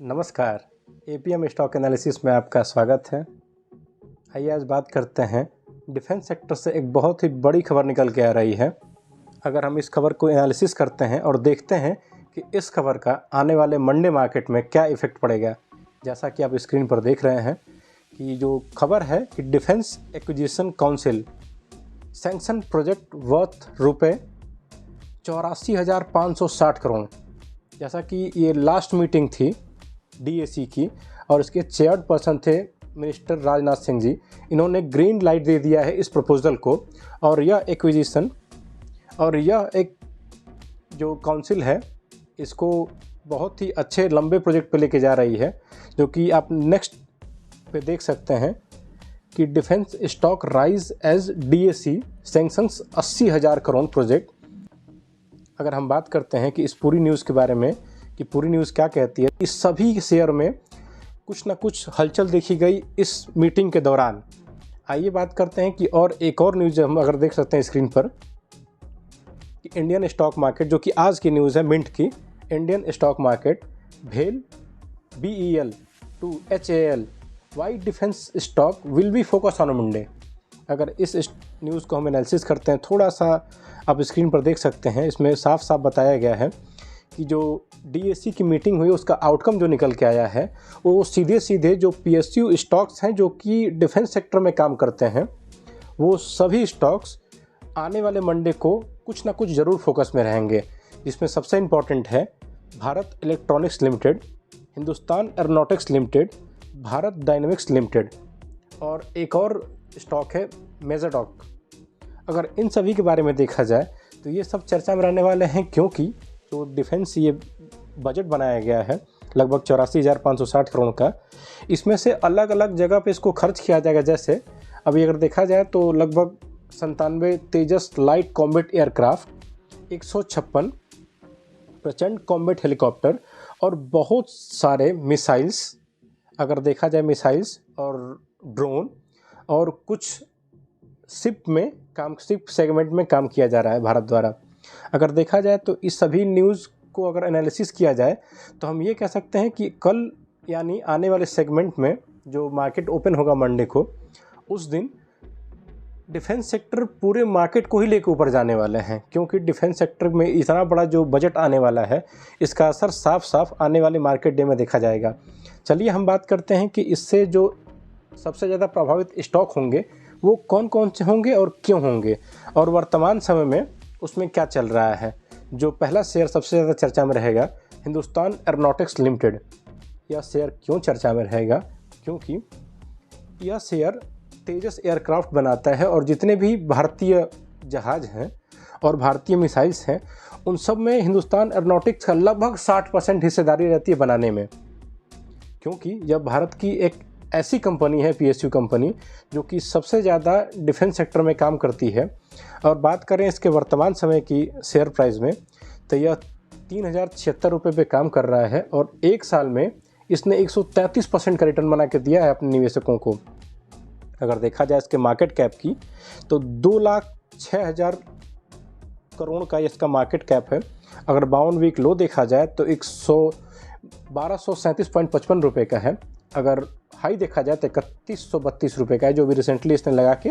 नमस्कार। APM stock analysis में आपका स्वागत है। आइए आज बात करते हैं डिफेंस सेक्टर से एक बहुत ही बड़ी खबर निकल के आ रही है। अगर हम इस खबर को एनालिसिस करते हैं और देखते हैं कि इस खबर का आने वाले मंडे मार्केट में क्या इफ़ेक्ट पड़ेगा, जैसा कि आप स्क्रीन पर देख रहे हैं कि जो खबर है कि defence acquisition council sanction project worth रुपये 84,560 करोड़। जैसा कि ये लास्ट मीटिंग थी डीएसी की और इसके चेयर पर्सन थे मिनिस्टर राजनाथ सिंह जी। इन्होंने ग्रीन लाइट दे दिया है इस प्रपोजल को और यह एक्विजिशन और यह एक जो काउंसिल है इसको बहुत ही अच्छे लंबे प्रोजेक्ट पे लेके जा रही है, जो कि आप नेक्स्ट पे देख सकते हैं कि defence stock rise as DAC sanctions 80,000 crore project. अगर हम बात करते हैं कि इस पूरी न्यूज़ के बारे में कि पूरी न्यूज़ क्या कहती है, इस सभी शेयर में कुछ ना कुछ हलचल देखी गई इस मीटिंग के दौरान। आइए बात करते हैं कि और एक और न्यूज़ हम अगर देख सकते हैं स्क्रीन पर कि इंडियन स्टॉक मार्केट, जो कि आज की न्यूज़ है मिंट की, इंडियन स्टॉक मार्केट भेल BEL to HAL why defence stock will be focus on Monday. अगर इस न्यूज़ को हम एनालिसिस करते हैं, थोड़ा सा आप स्क्रीन पर देख सकते हैं, इसमें साफ साफ बताया गया है कि जो डीएसी की मीटिंग हुई उसका आउटकम जो निकल के आया है वो सीधे सीधे जो PSU स्टॉक्स हैं जो कि डिफेंस सेक्टर में काम करते हैं, वो सभी स्टॉक्स आने वाले मंडे को कुछ ना कुछ ज़रूर फोकस में रहेंगे। जिसमें सबसे इम्पॉर्टेंट है Bharat electronics limited, Hindustan aeronautics limited, Bharat dynamics limited और एक और स्टॉक है मेजाडॉक। अगर इन सभी के बारे में देखा जाए तो ये सब चर्चा में रहने वाले हैं, क्योंकि जो डिफेंस ये बजट बनाया गया है लगभग 84,560 करोड़ का, इसमें से अलग अलग जगह पे इसको खर्च किया जाएगा। जैसे अभी अगर देखा जाए तो लगभग 97 तेजस लाइट कॉम्बैट एयरक्राफ्ट, 156 प्रचंड कॉम्बैट हेलीकॉप्टर और बहुत सारे मिसाइल्स, अगर देखा जाए मिसाइल्स और ड्रोन और कुछ शिप सेगमेंट में काम किया जा रहा है भारत द्वारा। अगर देखा जाए तो इस सभी न्यूज़ को अगर एनालिसिस किया जाए तो हम ये कह सकते हैं कि कल यानी आने वाले सेगमेंट में जो मार्केट ओपन होगा मंडे को, उस दिन डिफेंस सेक्टर पूरे मार्केट को ही लेकर ऊपर जाने वाले हैं, क्योंकि डिफेंस सेक्टर में इतना बड़ा जो बजट आने वाला है इसका असर साफ साफ आने वाले मार्केट डे में देखा जाएगा। चलिए हम बात करते हैं कि इससे जो सबसे ज़्यादा प्रभावित स्टॉक होंगे वो कौन कौन से होंगे और क्यों होंगे, और वर्तमान समय में उसमें क्या चल रहा है। जो पहला शेयर सबसे ज़्यादा चर्चा में रहेगा हिंदुस्तान एरोनॉटिक्स लिमिटेड। यह शेयर क्यों चर्चा में रहेगा? क्योंकि यह शेयर तेजस एयरक्राफ्ट बनाता है और जितने भी भारतीय जहाज़ हैं और भारतीय मिसाइल्स हैं उन सब में हिंदुस्तान एरोनॉटिक्स का लगभग 60% हिस्सेदारी रहती है बनाने में। क्योंकि यह भारत की एक ऐसी कंपनी है, PSU कंपनी, जो कि सबसे ज़्यादा डिफेंस सेक्टर में काम करती है। और बात करें इसके वर्तमान समय की शेयर प्राइस में तो यह 3,076 रुपये पे काम कर रहा है और एक साल में इसने 133% का रिटर्न बना के दिया है अपने निवेशकों को। अगर देखा जाए इसके मार्केट कैप की तो 2,06,000 करोड़ का इसका मार्केट कैप है। अगर 52 वीक लो देखा जाए तो 1237.55 रुपये का है। अगर हाई देखा जाए तो 3132 रुपये का है, जो भी रिसेंटली इसने लगा के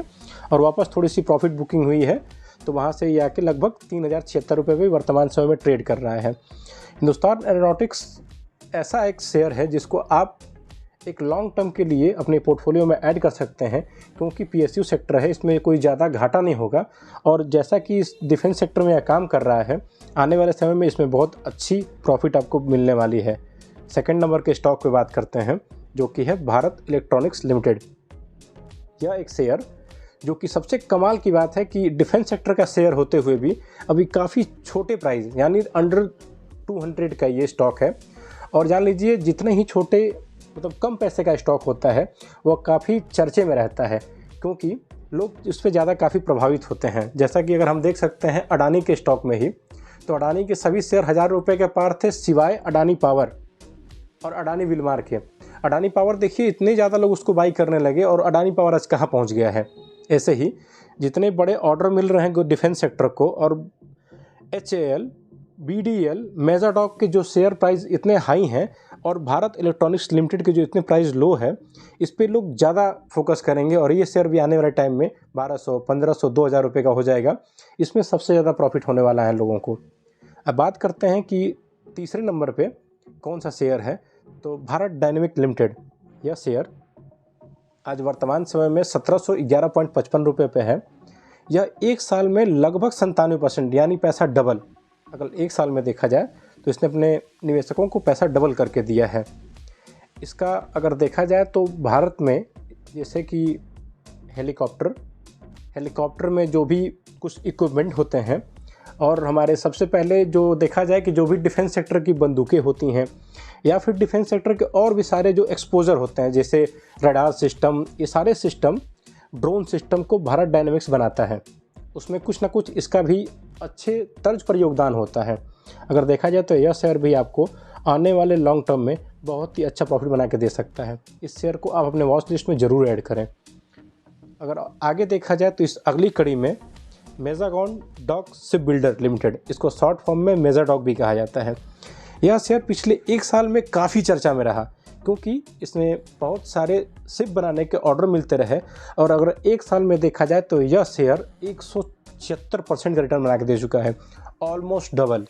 और वापस थोड़ी सी प्रॉफिट बुकिंग हुई है तो वहाँ से ये आके लगभग 3,076 रुपये भी वर्तमान समय में ट्रेड कर रहा है। हिंदुस्तान एरोनॉटिक्स ऐसा एक शेयर है जिसको आप एक लॉन्ग टर्म के लिए अपने पोर्टफोलियो में ऐड कर सकते हैं, क्योंकि PSU सेक्टर है, इसमें कोई ज़्यादा घाटा नहीं होगा। और जैसा कि इस डिफेंस सेक्टर में यह काम कर रहा है, आने वाले समय में इसमें बहुत अच्छी प्रॉफिट आपको मिलने वाली है। सेकंड नंबर के स्टॉक पे बात करते हैं, जो कि है भारत इलेक्ट्रॉनिक्स लिमिटेड। यह एक शेयर जो कि सबसे कमाल की बात है कि डिफेंस सेक्टर का शेयर होते हुए भी अभी काफ़ी छोटे प्राइस यानी अंडर 200 का ये स्टॉक है। और जान लीजिए जितने ही छोटे मतलब कम पैसे का स्टॉक होता है वह काफ़ी चर्चे में रहता है, क्योंकि लोग इस पर ज़्यादा काफ़ी प्रभावित होते हैं। जैसा कि अगर हम देख सकते हैं अडानी के स्टॉक में ही, तो अडानी के सभी शेयर 1,000 रुपये के पार थे सिवाय अडानी पावर और अडानी विलमार के। अडानी पावर देखिए इतने ज़्यादा लोग उसको बाई करने लगे और अडानी पावर आज कहाँ पहुँच गया है। ऐसे ही जितने बड़े ऑर्डर मिल रहे हैं डिफेंस सेक्टर को, और HAL BDL मेजाडॉक के जो शेयर प्राइस इतने हाई हैं और भारत इलेक्ट्रॉनिक्स लिमिटेड के जो इतने प्राइस लो है, इस पे लोग ज़्यादा फोकस करेंगे और ये शेयर भी आने वाले टाइम में 1200, 1500, 2000 रुपये का हो जाएगा। इसमें सबसे ज़्यादा प्रॉफिट होने वाला है लोगों को। अब बात करते हैं कि तीसरे नंबर पे कौन सा शेयर है, तो भारत डायनेमिक लिमिटेड। यह शेयर आज वर्तमान समय में 1711.55 रुपये पे है। यह एक साल में लगभग 97% यानी पैसा डबल, अगर एक साल में देखा जाए तो इसने अपने निवेशकों को पैसा डबल करके दिया है। इसका अगर देखा जाए तो भारत में जैसे कि हेलीकॉप्टर में जो भी कुछ इक्विपमेंट होते हैं, और हमारे सबसे पहले जो देखा जाए कि जो भी डिफेंस सेक्टर की बंदूकें होती हैं या फिर डिफेंस सेक्टर के और भी सारे जो एक्सपोजर होते हैं जैसे रडार सिस्टम, ये सारे सिस्टम, ड्रोन सिस्टम को भारत डायनेमिक्स बनाता है। उसमें कुछ ना कुछ इसका भी अच्छे तर्ज पर योगदान होता है। अगर देखा जाए तो यह शेयर भी आपको आने वाले लॉन्ग टर्म में बहुत ही अच्छा प्रॉफिट बना के दे सकता है। इस शेयर को आप अपने वॉच लिस्ट में ज़रूर ऐड करें। अगर आगे देखा जाए तो इस अगली कड़ी में Mazagon dock ship builder limited, इसको शॉर्ट फॉर्म में मेजाडॉक भी कहा जाता है। यह शेयर पिछले एक साल में काफ़ी चर्चा में रहा क्योंकि इसमें बहुत सारे शिप बनाने के ऑर्डर मिलते रहे, और अगर एक साल में देखा जाए तो यह शेयर 176% का रिटर्न बना के दे चुका है। ऑलमोस्ट डबल,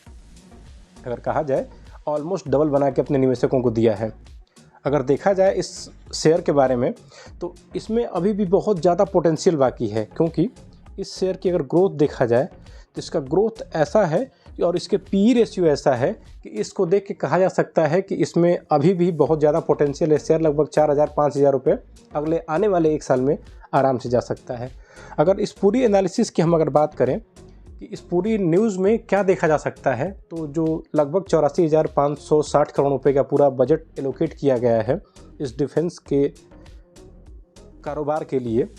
अगर कहा जाए ऑलमोस्ट डबल बना के अपने निवेशकों को दिया है। अगर देखा जाए इस शेयर के बारे में तो इसमें अभी भी बहुत ज़्यादा पोटेंशियल बाकी है, क्योंकि इस शेयर की अगर ग्रोथ देखा जाए तो इसका ग्रोथ ऐसा है और इसके PE रेशियो ऐसा है कि इसको देख के कहा जा सकता है कि इसमें अभी भी बहुत ज़्यादा पोटेंशियल है। शेयर लगभग 4000-5000 रुपये अगले आने वाले एक साल में आराम से जा सकता है। अगर इस पूरी एनालिसिस की हम अगर बात करें कि इस पूरी न्यूज़ में क्या देखा जा सकता है, तो जो लगभग 84,560 करोड़ रुपये का पूरा बजट एलोकेट किया गया है इस डिफेंस के कारोबार के लिए,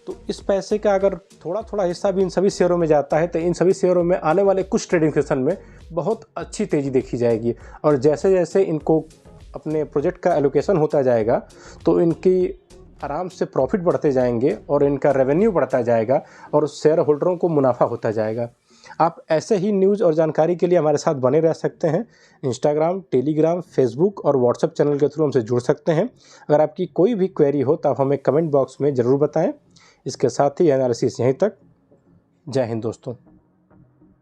तो इस पैसे का अगर थोड़ा थोड़ा हिस्सा भी इन सभी शेयरों में जाता है तो इन सभी शेयरों में आने वाले कुछ ट्रेडिंग सेशन में बहुत अच्छी तेज़ी देखी जाएगी। और जैसे जैसे इनको अपने प्रोजेक्ट का एलोकेशन होता जाएगा तो इनकी आराम से प्रॉफिट बढ़ते जाएंगे और इनका रेवेन्यू बढ़ता जाएगा और शेयर होल्डरों को मुनाफा होता जाएगा। आप ऐसे ही न्यूज़ और जानकारी के लिए हमारे साथ बने रह सकते हैं। इंस्टाग्राम, टेलीग्राम, फेसबुक और व्हाट्सएप चैनल के थ्रू हमसे जुड़ सकते हैं। अगर आपकी कोई भी क्वेरी हो तो आप हमें कमेंट बॉक्स में ज़रूर बताएं। इसके साथ ही एनालिसिस यहीं तक। जय हिंद दोस्तों।